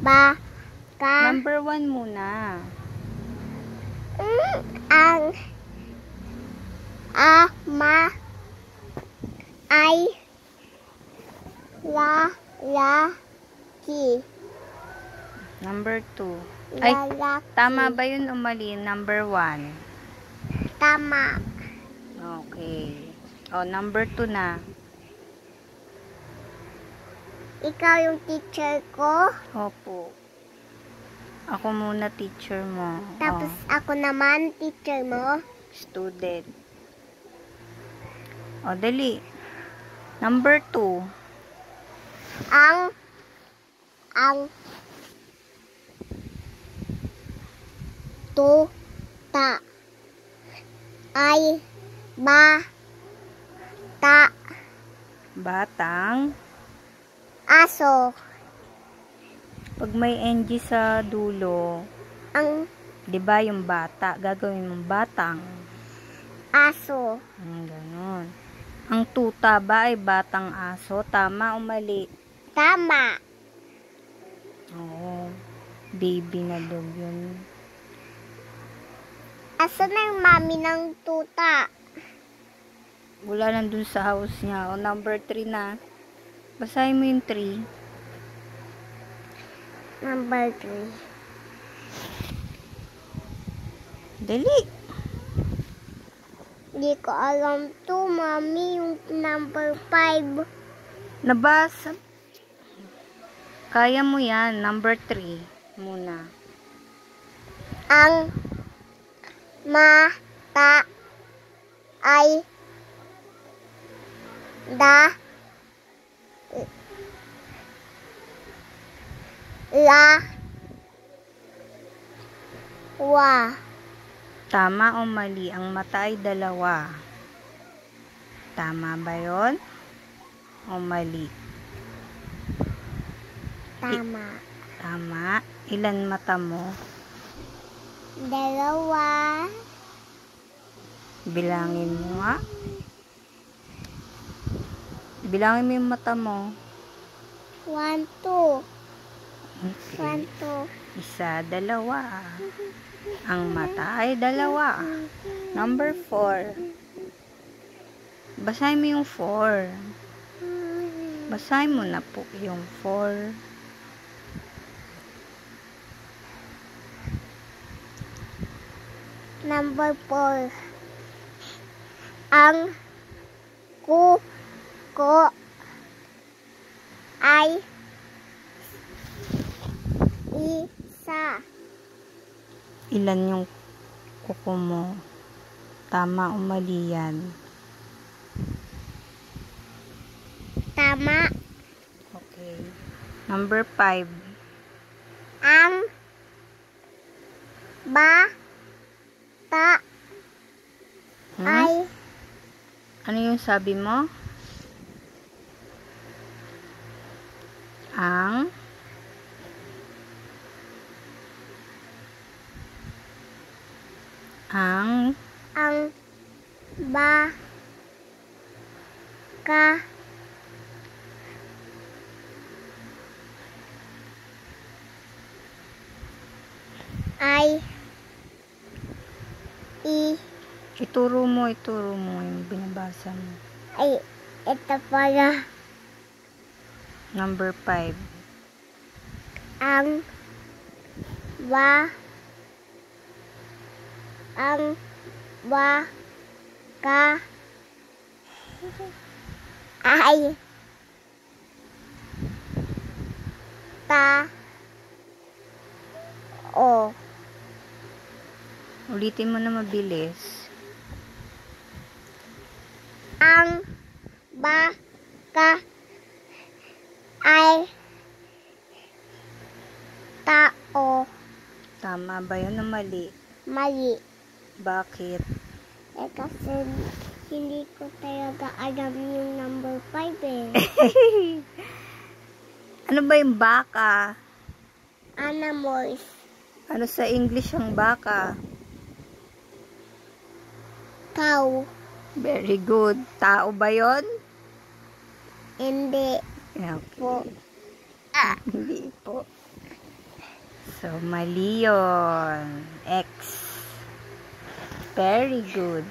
Baka. Number 1 muna. Ang ama ay lalaki. Number 2. Ay, Lalaki. tama ba yun o mali? Number 1. Tama. Okay. O, number 2 na. Ikaw yung teacher ko. Opo. Ako muna teacher mo. Tapos ako naman, teacher mo. Student. O, dali. Number 2. Ang tuta ay Batang. aso. Pag may NG sa dulo, Ang di ba yung bata, gagawin mong batang. aso. Ganon. Ang tuta ba ay batang aso? Tama o mali? Tama. Oo. Baby na dog yun. Asan na yung mami ng tuta? Wala nandun sa house niya. O, number 3 na. Basahin mo yung 3. Number 3. Dali. Hindi ko alam to, mami. Yung number 5. Nabasa. Kaya mo yan. Number 3 muna. Ang mata ay dalawa. Tama o mali? Ang mata ay dalawa. Tama ba yun? O mali? Tama. Tama. Ilan mata mo? Dalawa. Bilangin mo nga. Bilangin mo yung mata mo. 1, 2. Okay. 1, 2. Isa, dalawa. Ang mata ay dalawa. Number 4. Basahin mo yung 4. Basahin mo na po yung 4. Number 4. Ang kuko ay isa. Ilan yung kuko mo? Tama o mali yan? Tama. Okay. Number 5. Ang bata ay Ano yung sabi mo? Ang baka ay ituro mo yung binabasa mo. ay ito pala. Number 5. Ang baka ay tao. Ulitin mo na mabilis. Ang baka ay tao. Tama ba yun o mali? Mali. Bakit? Kasi hindi ko talaga alam yung number 5 eh. Ano ba yung baka? Animals. Ano sa English ang baka? Cow. Very good. Tao ba yun? Hindi Okay. po. Hindi po. So, mali yun. X. Very good.